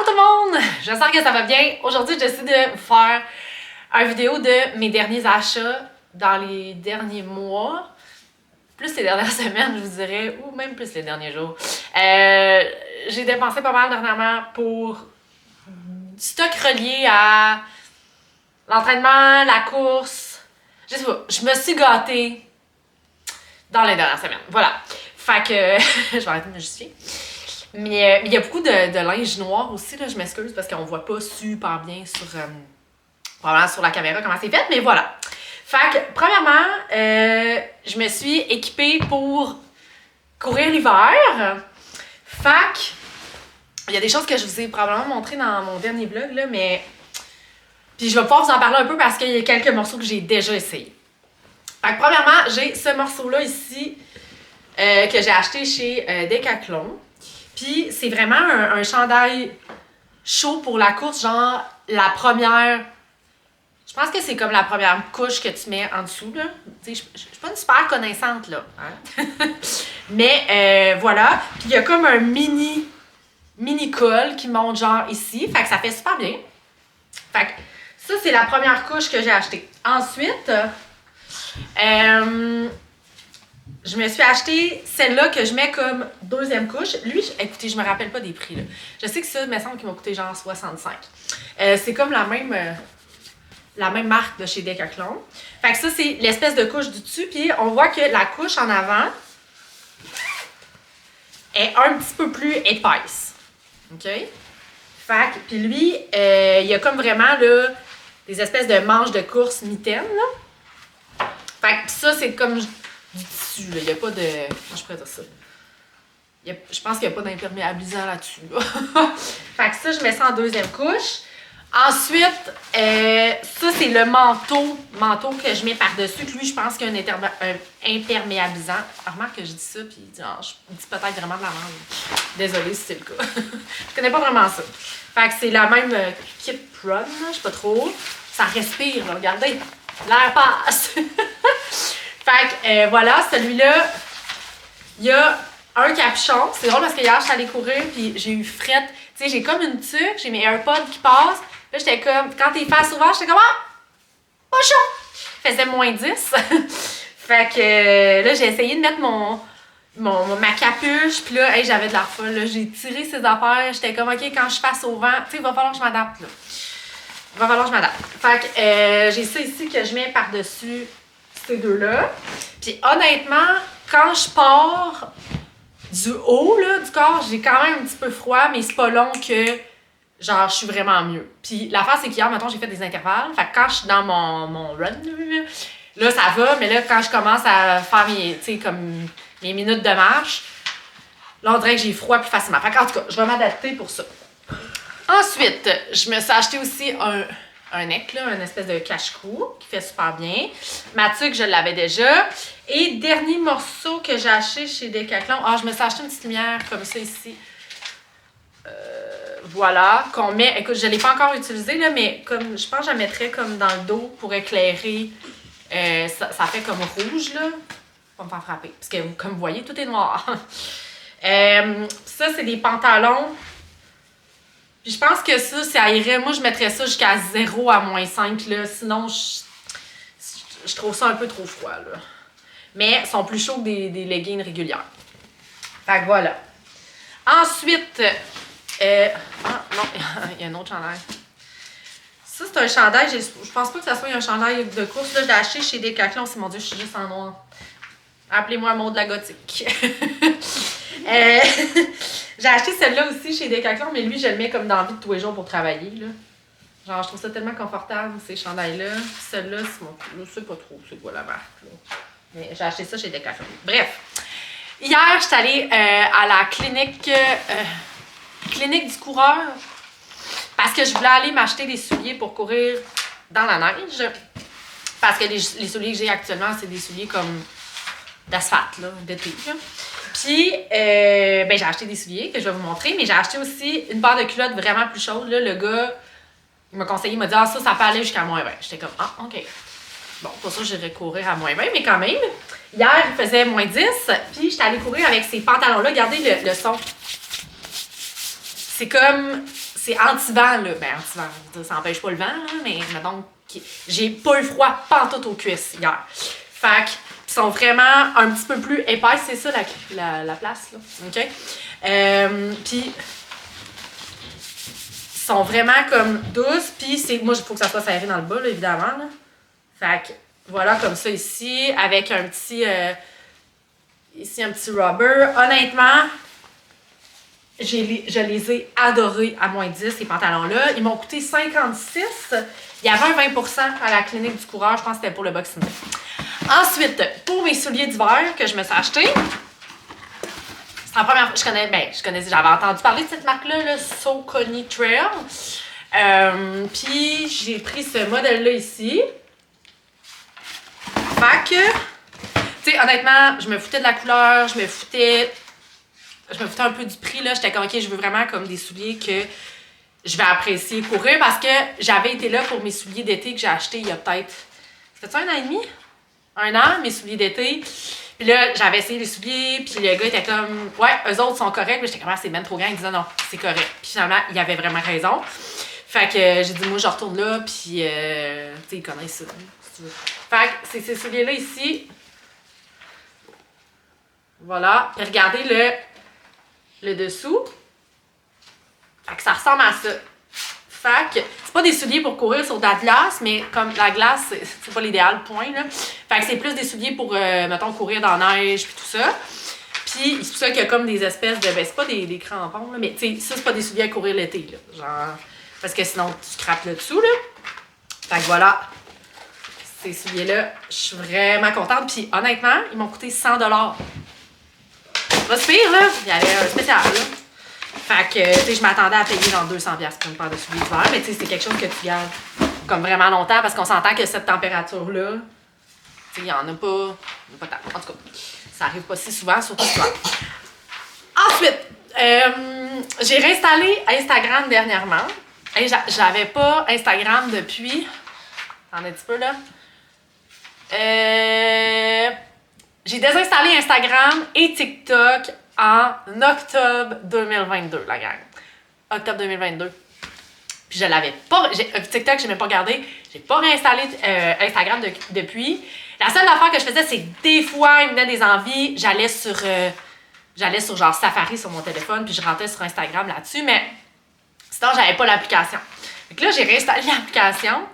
tout le monde! J'espère que ça va bien. Aujourd'hui, j'essaie de vous faire une vidéo de mes derniers achats dans les derniers mois. Plus les dernières semaines, je vous dirais, ou même plus les derniers jours. J'ai dépensé pas mal dernièrement pour du stock relié à l'entraînement, la course. Je sais pas, je me suis gâtée dans les dernières semaines. Voilà. Fait que je vais arrêter de me justifier. Mais il y a beaucoup de linge noir aussi, là, je m'excuse parce qu'on voit pas super bien sur la caméra comment c'est fait, mais voilà. Fait que, premièrement, je me suis équipée pour courir l'hiver. Fait que, il y a des choses que je vous ai probablement montrées dans mon dernier vlog, là, mais... Puis je vais pouvoir vous en parler un peu parce qu'il y a quelques morceaux que j'ai déjà essayé. Fait que, premièrement, j'ai ce morceau-là ici que j'ai acheté chez Decathlon. Puis c'est vraiment un chandail chaud pour la course, genre la première... Je pense que c'est comme la première couche que tu mets en dessous, là. Tu sais, je suis pas une super connaissante, là. Hein? Mais voilà. Puis il y a comme un mini col qui monte genre ici. Fait que ça fait super bien. Fait que ça, c'est la première couche que j'ai achetée. Ensuite, je me suis acheté celle-là que je mets comme deuxième couche. Lui, écoutez, je me rappelle pas des prix, là. Je sais que ça, il me semble qu'il m'a coûté genre 65. C'est comme la même marque de chez Decathlon. Fait que ça, c'est l'espèce de couche du dessus. Puis on voit que la couche en avant est un petit peu plus épaisse. OK? Fait que, puis lui, il y a comme vraiment, là, des espèces de manches de course mitaines, là. Fait que ça, c'est comme du tissu, là. Il n'y a pas de... Comment je pourrais dire ça? Je pense qu'il n'y a pas d'imperméabilisant là-dessus, là. Fait que ça, je mets ça en deuxième couche. Ensuite, ça, c'est le manteau que je mets par-dessus. Que lui, je pense qu'il y a un imperméabilisant. Remarque que je dis ça, puis il dit, je dis peut-être vraiment de la merde. Désolée si c'est le cas. Je connais pas vraiment ça. Fait que c'est la même Kit Run, là, je sais pas trop. Ça respire, là, regardez. L'air passe. Fait que voilà, celui-là, il y a un capuchon. C'est drôle parce que hier, je suis allée courir, puis j'ai eu frette. Tu sais, j'ai comme une tuque, j'ai mes AirPods qui passent. Là, j'étais comme, quand t'es face ouverte, j'étais comme, pas chaud! Il faisait moins 10. Fait que là, j'ai essayé de mettre ma capuche, puis là, hey, j'avais de la folle. Là, j'ai tiré ses affaires. J'étais comme, OK, quand je face au vent, tu sais, il va falloir que je m'adapte, là. Il va falloir que je m'adapte. Fait que j'ai ça ici que je mets par-dessus ces deux-là. Puis honnêtement, quand je pars du haut, là, du corps, j'ai quand même un petit peu froid, mais c'est pas long que, genre, je suis vraiment mieux. Puis l'affaire, c'est qu'hier, mettons, j'ai fait des intervalles. Fait que quand je suis dans mon run, là, ça va, mais là, quand je commence à faire mes minutes de marche, là, on dirait que j'ai froid plus facilement. Fait qu'en tout cas, je vais m'adapter pour ça. Ensuite, je me suis acheté aussi un neck, là, une espèce de cache-cou qui fait super bien. Ma tuque, je l'avais déjà. Et dernier morceau que j'ai acheté chez Decathlon. Je me suis acheté une petite lumière comme ça ici. Voilà, qu'on met. Écoute, je ne l'ai pas encore utilisée, là, mais comme je pense que je la mettrais comme dans le dos pour éclairer. Ça fait comme rouge, là. Pas me faire frapper. Parce que, comme vous voyez, tout est noir. Ça, c'est des pantalons. Puis je pense que ça irait. Moi, je mettrais ça jusqu'à 0 à -5, là. Sinon, je trouve ça un peu trop froid, là. Mais ils sont plus chauds que des leggings régulières. Fait que voilà. Ensuite, non, il y a un autre chandail. Ça, c'est un chandail. Je pense pas que ça soit un chandail de course. Là, je l'ai acheté chez Decathlon. C'est mon Dieu, je suis juste en noir. Appelez-moi Maud de la gothique. J'ai acheté celle-là aussi chez Decathlon, mais lui, je le mets comme dans la vie de tous les jours pour travailler, là. Genre, je trouve ça tellement confortable, ces chandails-là. Celle-là, c'est mon... Je sais pas trop c'est quoi la marque, là. Mais j'ai acheté ça chez Decathlon. Bref. Hier, je suis allée à la clinique du coureur parce que je voulais aller m'acheter des souliers pour courir dans la neige. Parce que les souliers que j'ai actuellement, c'est des souliers comme d'asphalte, là, d'été, là. Puis, j'ai acheté des souliers que je vais vous montrer, mais j'ai acheté aussi une paire de culottes vraiment plus chaudes. Là, le gars, il m'a conseillé, il m'a dit, ça peut aller jusqu'à -20. J'étais comme, OK. Bon, pour ça, j'irais courir à -20, mais quand même. Hier, il faisait -10, puis j'étais allée courir avec ces pantalons-là. Regardez le son. C'est comme c'est anti-vent, là. Ben, anti-vent, ça empêche pas le vent, là, mais mettons, j'ai pas eu froid pantoute aux cuisses hier. Fait que, ils sont vraiment un petit peu plus épaisses, c'est ça la place, là. OK? Puis, ils sont vraiment comme douces, puis moi, il faut que ça soit serré dans le bas, là, évidemment, là. Fait que, voilà, comme ça ici, avec un petit, ici, un petit rubber. Honnêtement, je les ai adorés à moins 10, ces pantalons-là. Ils m'ont coûté 56. Il y avait un 20% à la clinique du coureur. Je pense que c'était pour le Boxing Day. Ensuite, pour mes souliers d'hiver que je me suis achetés, c'est la première fois que je connaissais, j'avais entendu parler de cette marque-là, le Saucony Trail. Puis, j'ai pris ce modèle-là ici. Fait que, tu sais, honnêtement, je me foutais de la couleur, je me foutais un peu du prix, là. J'étais comme, OK, je veux vraiment comme des souliers que je vais apprécier courir parce que j'avais été là pour mes souliers d'été que j'ai achetés il y a peut-être, c'était-tu 1 an et demi? 1 an, mes souliers d'été. Puis là, j'avais essayé les souliers, puis le gars était comme, ouais, eux autres sont corrects. Mais j'étais comme, c'est ben trop grand. Il disait, non, c'est correct. Puis finalement, il avait vraiment raison. Fait que j'ai dit, moi, je retourne là, puis, tu sais, ils connaissent ça, si tu veux. Fait que c'est ces souliers-là ici. Voilà. Puis regardez le dessous. Fait que ça ressemble à ça. Fait que c'est pas des souliers pour courir sur de la glace, mais comme la glace, c'est pas l'idéal, point, là. Fait que c'est plus des souliers pour, mettons, courir dans la neige puis tout ça. Puis c'est pour ça qu'il y a comme des espèces de... Ben, c'est pas des crampons, là, mais tu sais, ça, c'est pas des souliers à courir l'été, là. Genre... Parce que sinon, tu crappes le dessous, là. Fait que voilà. Ces souliers-là, je suis vraiment contente. Puis honnêtement, ils m'ont coûté 100 $. Pas si pire, là. Il y avait un spécial, là. Fait que, tu sais, je m'attendais à payer dans 200$ pour une paire de souliers d'hiver, mais tu sais, c'est quelque chose que tu gardes comme vraiment longtemps parce qu'on s'entend que cette température-là, tu sais, il n'y en a pas tant. En tout cas, ça arrive pas si souvent, surtout l'hiver. Ensuite, j'ai réinstallé Instagram dernièrement. Et j'avais pas Instagram depuis. Attendez un petit peu, là. J'ai désinstallé Instagram et TikTok en octobre 2022, la gang. Octobre 2022. Puis je l'avais pas... TikTok, j'ai même pas regardé. J'ai pas réinstallé Instagram depuis. La seule affaire que je faisais, c'est que des fois, il me venait des envies. J'allais sur genre Safari sur mon téléphone, puis je rentrais sur Instagram là-dessus, mais sinon, j'avais pas l'application. Donc là, j'ai réinstallé l'application.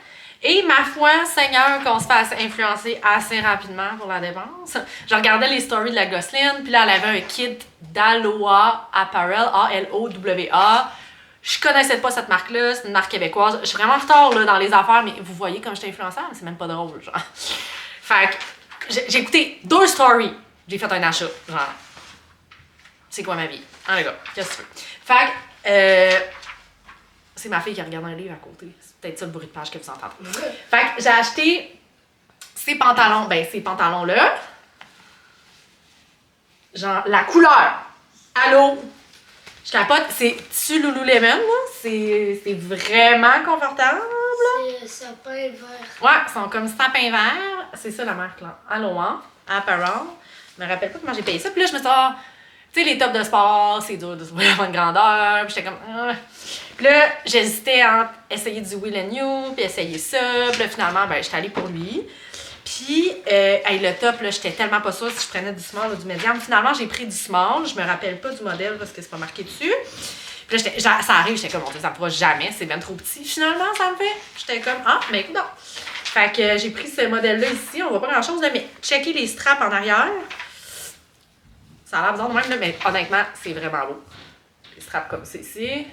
Et ma foi, Seigneur, qu'on se fasse influencer assez rapidement pour la dépense. Je regardais les stories de la Gosseline, puis là, elle avait un kit d'Aloha Apparel, A-L-O-W-A. Je connaissais pas cette marque-là, c'est une marque québécoise. Je suis vraiment en retard là, dans les affaires, mais vous voyez comme j'étais influenceur, mais c'est même pas drôle, genre. Fait que j'ai écouté 2 stories, j'ai fait un achat, genre. C'est quoi ma vie? Hein, les gars, qu'est-ce que tu veux? Fait que, c'est ma fille qui regarde un livre à côté. C'est peut-être ça le bruit de page que vous entendez. Fait que j'ai acheté ces pantalons, ces pantalons-là. Genre, la couleur. Allô? Je capote. C'est tissu Lululemon, là. C'est vraiment confortable. C'est sapin vert. Ouais, ils sont comme sapin vert. C'est ça la marque, là. Aloha Apparel. Je me rappelle pas comment j'ai payé ça. Puis là, je me suis dit, tu sais, les tops de sport, c'est dur de se voir une grandeur. Puis j'étais comme... Puis là, j'hésitais entre essayer du Will & You, puis essayer ça. Puis là, finalement, j'étais allée pour lui. Puis, le top, là, j'étais tellement pas sûre si je prenais du small ou du medium. Finalement, j'ai pris du small. Je me rappelle pas du modèle parce que c'est pas marqué dessus. Puis là, ça arrive, j'étais comme, ça me fera jamais, c'est bien trop petit. Finalement, ça me fait. J'étais comme, mais écoute donc. Fait que j'ai pris ce modèle-là ici. On voit pas grand-chose, là, mais checker les straps en arrière. Ça a l'air bizarre de même, là, mais honnêtement, c'est vraiment beau. Les straps comme ça ici.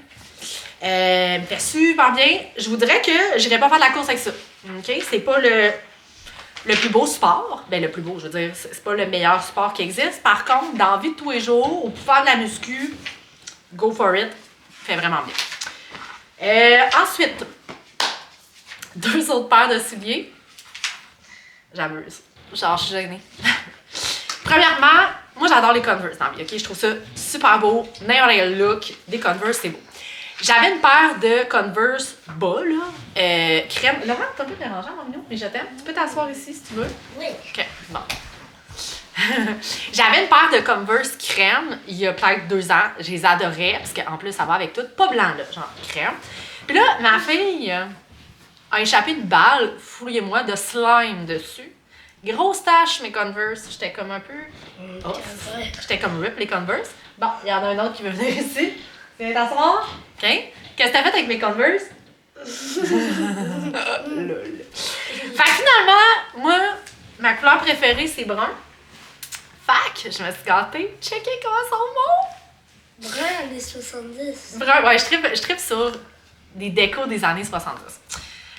Me fait super bien. Je vous dirais que j'irais pas faire de la course avec ça. OK? C'est pas le plus beau sport. Ben, le plus beau, je veux dire, c'est pas le meilleur sport qui existe. Par contre, dans la vie de tous les jours, ou pour faire de la muscu, go for it. Fait vraiment bien. Ensuite, 2 autres paires de souliers. J'abuse. Genre, je suis gênée. Premièrement, moi, j'adore les Converse dans la vie, OK? Je trouve ça super beau. N'importe quel look, des Converse, c'est beau. J'avais une paire de Converse bas, là, crème. Laurent, t'as un peu dérangeant, mon minou, mais je t'aime. Tu peux t'asseoir ici, si tu veux. Oui. OK, bon. J'avais une paire de Converse crème il y a peut-être 2 ans. Je les adorais parce qu'en plus, ça va avec tout. Pas blanc, là, genre crème. Puis là, ma fille a échappé une balle, fouillez-moi, de slime dessus. Grosse tache, mes Converse. J'étais comme un peu. Oh. J'étais comme rip les Converse. Bon, il y en a un autre qui veut venir ici. Tu viens t'asseoir? OK. Qu'est-ce que t'as fait avec mes Converse? Lol. Fait que finalement, moi, ma couleur préférée, c'est brun. Fait que je me suis gâtée. Checkez comment ils sont beaux! Brun, années 70. Brun, ouais, je trippe sur des décos des années 70.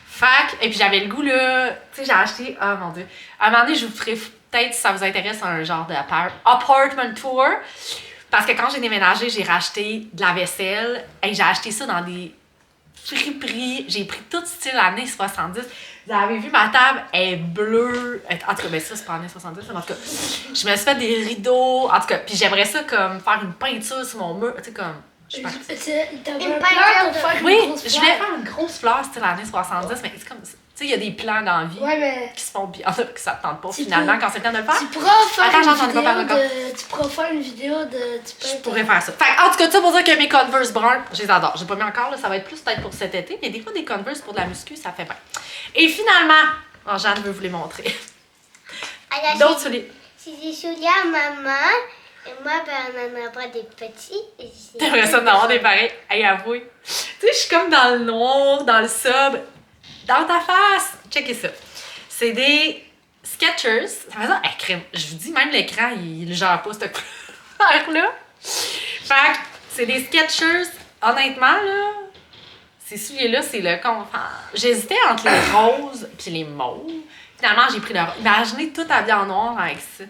Fait que, et puis j'avais le goût, là, tu sais, j'ai acheté, oh mon Dieu, à un moment donné, je vous ferai peut-être, si ça vous intéresse, un genre de apartment tour. Parce que quand j'ai déménagé, j'ai racheté de la vaisselle. Et j'ai acheté ça dans des friperies. J'ai pris tout style années 70. Vous avez vu, ma table est bleue. En tout cas, ben ça, c'est pas années 70. Mais en tout cas, je me suis fait des rideaux. En tout cas, puis j'aimerais ça comme faire une peinture sur mon mur. Tu sais, comme. Je sais pas. Une peinture pour faire Oui, une grosse je voulais faire une grosse fleur style années 70. Mais c'est comme. Tu sais, il y a des plans dans la vie qui se font bien. En fait, que ça te tente pas finalement quand c'est le temps de le faire. Tu pourras faire Attends, une j'entends vidéo pas encore. tu pourras faire une vidéo de... Je pourrais faire ça. Fait en tout cas, ça pour dire que mes Converse bruns, je les adore. J'ai pas mis encore, là, ça va être plus peut-être pour cet été, mais des fois, des Converse pour de la muscu, ça fait bien. Et finalement, oh, Jeanne veut vous les montrer. D'autres souliers. C'est des souliers à maman. Et moi, ben, on en a pas des petits. T'aimerais ça d'en avoir des pareils? Hey, avouez. Tu sais, je suis comme dans le noir, dans le sub. Dans ta face! Checkez ça. C'est des Skechers. Ça fait ça, crème. Je vous dis, même l'écran, il le gère pas, cette couleur-là. Fait que c'est des Skechers. Honnêtement, là, ces souliers-là, c'est le confort. J'hésitais entre les roses et les mauves. Finalement, j'ai pris le rose. Imaginez tout habillé en noir avec ça.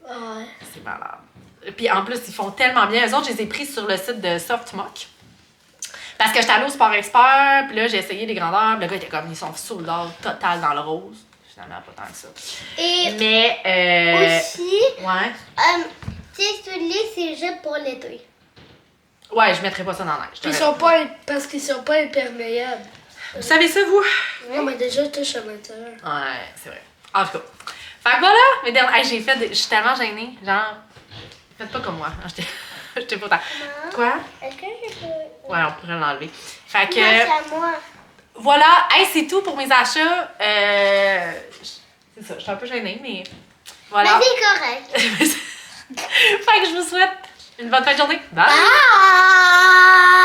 Ouais. C'est malade. Puis en plus, ils font tellement bien. Eux autres, je les ai pris sur le site de Softmock. Parce que j'étais allée au Sport Expert, puis là, j'ai essayé les grandeurs. Le gars était comme, ils sont sold out total dans le rose. Finalement, pas tant que ça. Et mais, aussi, ouais. ces souliers, c'est juste pour l'été. Ouais, je mettrais pas ça dans la neige. Ils sont pas, parce qu'ils sont pas imperméables. Vous savez ça, vous? Non, mais déjà, touche à l'intérieur. Ouais, c'est vrai. En tout cas. Fait que voilà, mes derniers. Hey, j'ai fait. Je suis tellement gênée. Genre, faites pas comme moi. J'étais pas tant. Quoi? Est-ce que je peux. Ouais, on pourrait l'enlever. Fait que. C'est à moi. Voilà, hey, c'est tout pour mes achats. C'est ça, je suis un peu gênée, mais voilà. Mais c'est correct. Fait que je vous souhaite une bonne fin de journée. Bye! Ah!